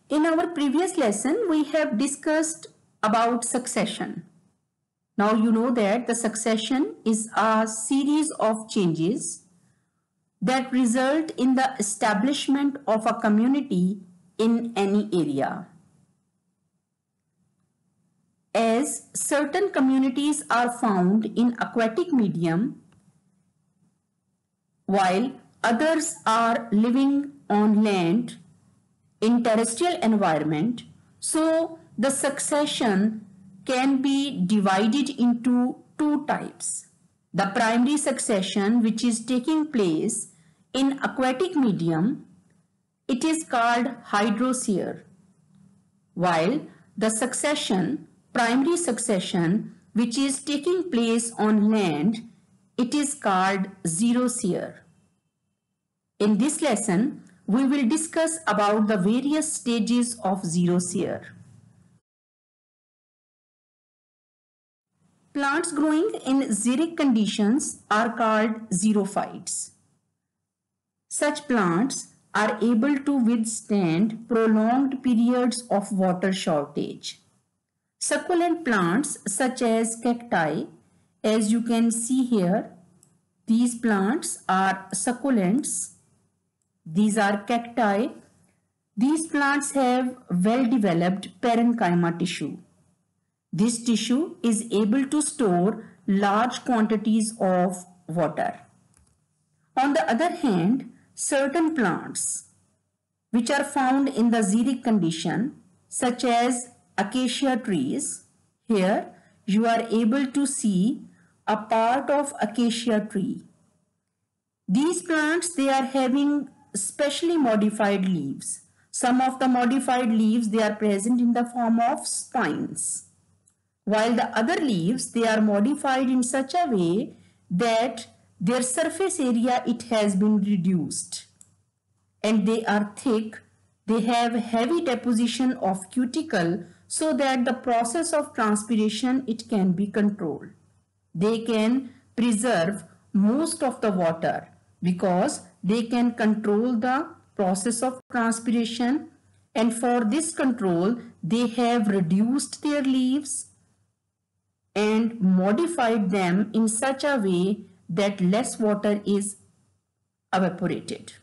In our previous lesson, we have discussed about succession. Now you know that the succession is a series of changes that result in the establishment of a community in any area. As certain communities are found in aquatic medium, while others are living on land in terrestrial environment, so the succession can be divided into two types. The primary succession, which is taking place in aquatic medium, it is called hydrosphere, while the primary succession, which is taking place on land, it is called xerosphere. In this lesson, we will discuss about the various stages of xerosphere. Plants growing in xeric conditions are called xerophytes. Such plants are able to withstand prolonged periods of water shortage. Succulent plants such as cacti, as you can see here, these plants are succulents. These are cacti. These plants have well-developed parenchyma tissue. This tissue is able to store large quantities of water. On the other hand, certain plants which are found in the xeric condition, such as acacia trees, here you are able to see a part of acacia tree. These plants, they are having specially modified leaves. Some of the modified leaves, they are present in the form of spines, while the other leaves, they are modified in such a way that their surface area, it has been reduced and they are thick. They have heavy deposition of cuticle so that the process of transpiration, it can be controlled. They can preserve most of the water because they can control the process of transpiration, and for this control they have reduced their leaves and modified them in such a way that less water is evaporated.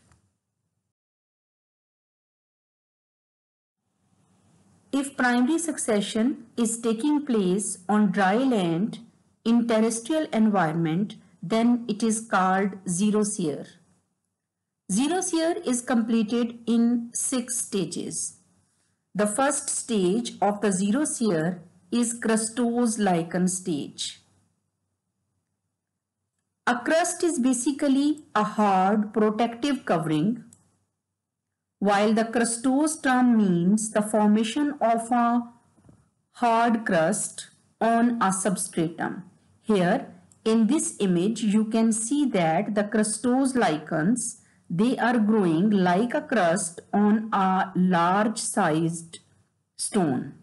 If primary succession is taking place on dry land in terrestrial environment, then it is called xerosphere. Xerosphere is completed in 6 stages. The first stage of the xerosphere is crustose lichen stage. A crust is basically a hard protective covering, while the crustose term means the formation of a hard crust on a substratum. Here in this image you can see that the crustose lichens, they are growing like a crust on a large sized stone.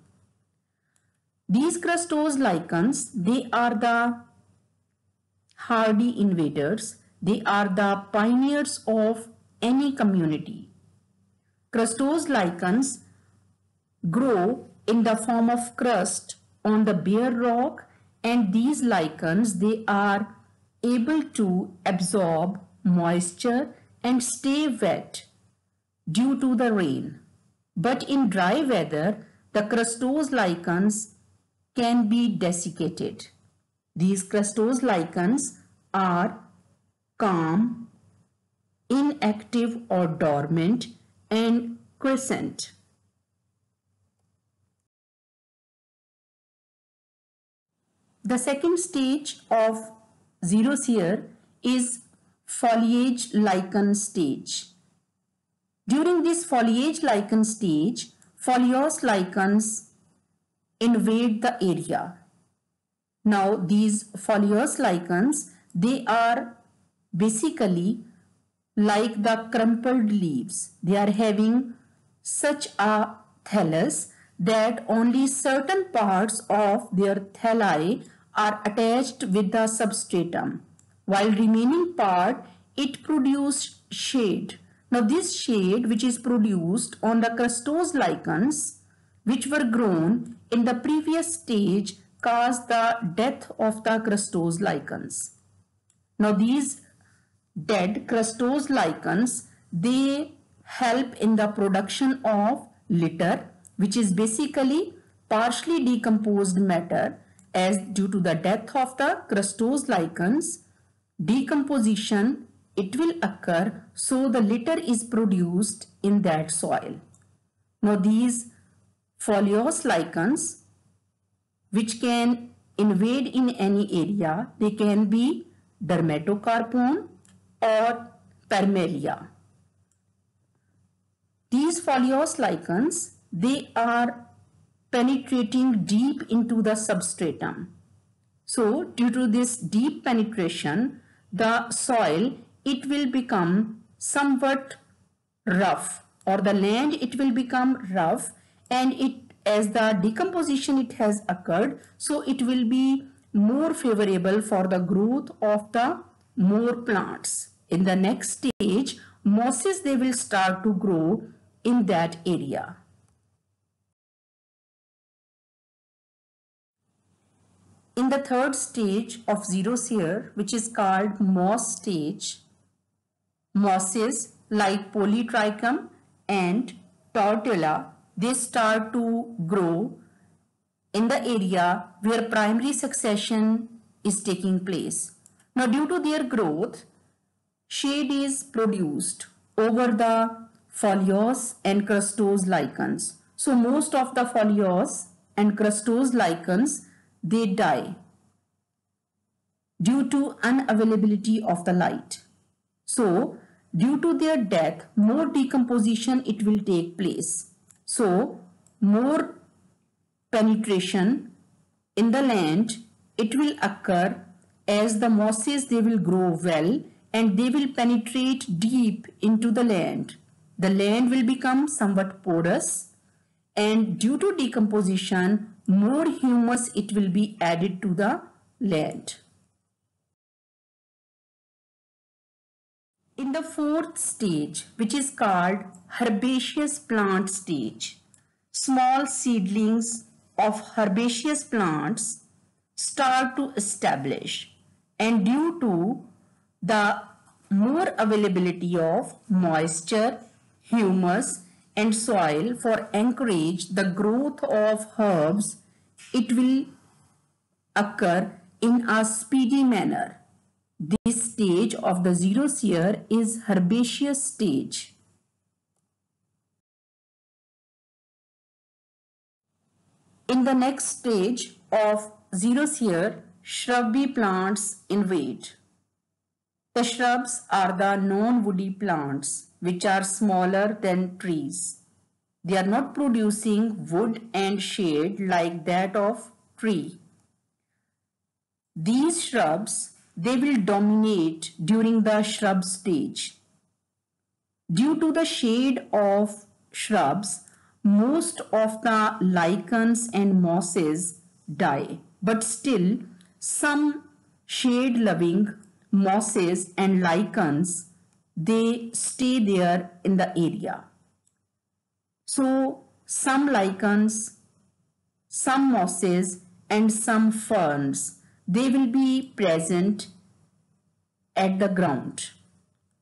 These crustose lichens, they are the hardy invaders. They are the pioneers of any community. Crustose lichens grow in the form of crust on the bare rock, and these lichens, they are able to absorb moisture and stay wet due to the rain. But in dry weather, the crustose lichens can be desiccated. These crustose lichens are calm, inactive or dormant, and quiescent. The second stage of xerosphere is foliage lichen stage. During this foliage lichen stage, foliose lichens invade the area. Now these foliose lichens, they are basically like the crumpled leaves. They are having such a thallus that only certain parts of their thalli are attached with the substratum, while remaining part, it produces shade. Now this shade which is produced on the crustose lichens which were grown in the previous stage caused the death of the crustose lichens. Now these dead crustose lichens, they help in the production of litter, which is basically partially decomposed matter, as due to the death of the crustose lichens, decomposition it will occur, so the litter is produced in that soil. Now these foliose lichens which can invade in any area, they can be Dermatocarpone or Parmelia. These foliose lichens, they are penetrating deep into the substratum. So due to this deep penetration, the soil, it will become somewhat rough, or the land it will become rough, and it, as the decomposition it has occurred, so it will be more favorable for the growth of the more plants. In the next stage, mosses, they will start to grow in that area. In the third stage of xerosphere, which is called moss stage, mosses like Polytrichum and Tortilla, they start to grow in the area where primary succession is taking place. Now due to their growth, shade is produced over the foliose and crustose lichens. So most of the foliose and crustose lichens, they die due to unavailability of the light. So due to their death, more decomposition it will take place. So more penetration in the land it will occur, as the mosses, they will grow well and they will penetrate deep into the land. The land will become somewhat porous, and due to decomposition, more humus it will be added to the land. In the fourth stage, which is called herbaceous plant stage, small seedlings of herbaceous plants start to establish, and due to the more availability of moisture, humus and soil for encourage the growth of herbs, it will occur in a speedy manner. This stage of the xerosphere is herbaceous stage. In the next stage of xerosphere, shrubby plants invade. The shrubs are the non-woody plants which are smaller than trees. They are not producing wood and shade like that of tree. These shrubs, they will dominate during the shrub stage. Due to the shade of shrubs, most of the lichens and mosses die, but still some shade-loving mosses and lichens, they stay there in the area. So some lichens, some mosses and some ferns, they will be present at the ground,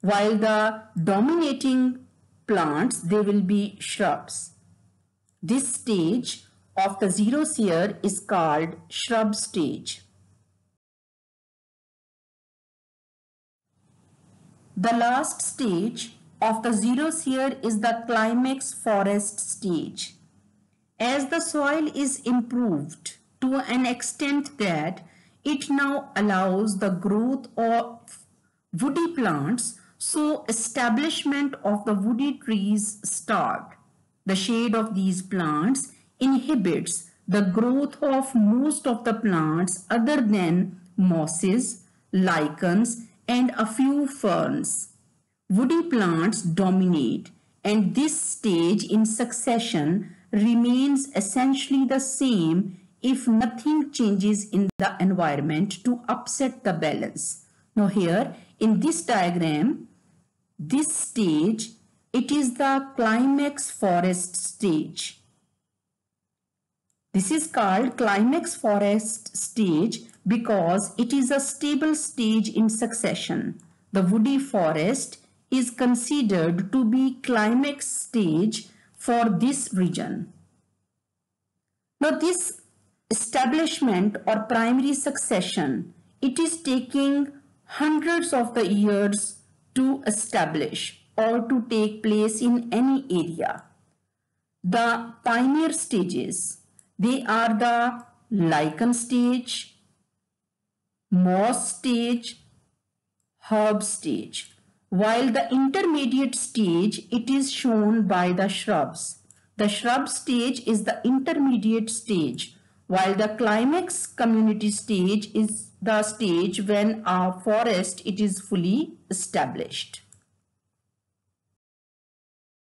while the dominating plants, they will be shrubs. This stage of the xerosphere is called shrub stage. The last stage of the xerosphere is the climax forest stage. As the soil is improved to an extent that it now allows the growth of woody plants, so establishment of the woody trees start. The shade of these plants inhibits the growth of most of the plants other than mosses, lichens, and a few ferns. Woody plants dominate, and this stage in succession remains essentially the same if nothing changes in the environment to upset the balance. Now here in this diagram, this stage It is the climax forest stage. This is called climax forest stage because it is a stable stage in succession. The woody forest is considered to be climax stage for this region. Now this establishment or primary succession, it is taking hundreds of the years to establish or to take place in any area. The pioneer stages, they are the lichen stage, moss stage, herb stage. While the intermediate stage, it is shown by the shrubs. The shrub stage is the intermediate stage, while the climax community stage is the stage when a forest it is fully established.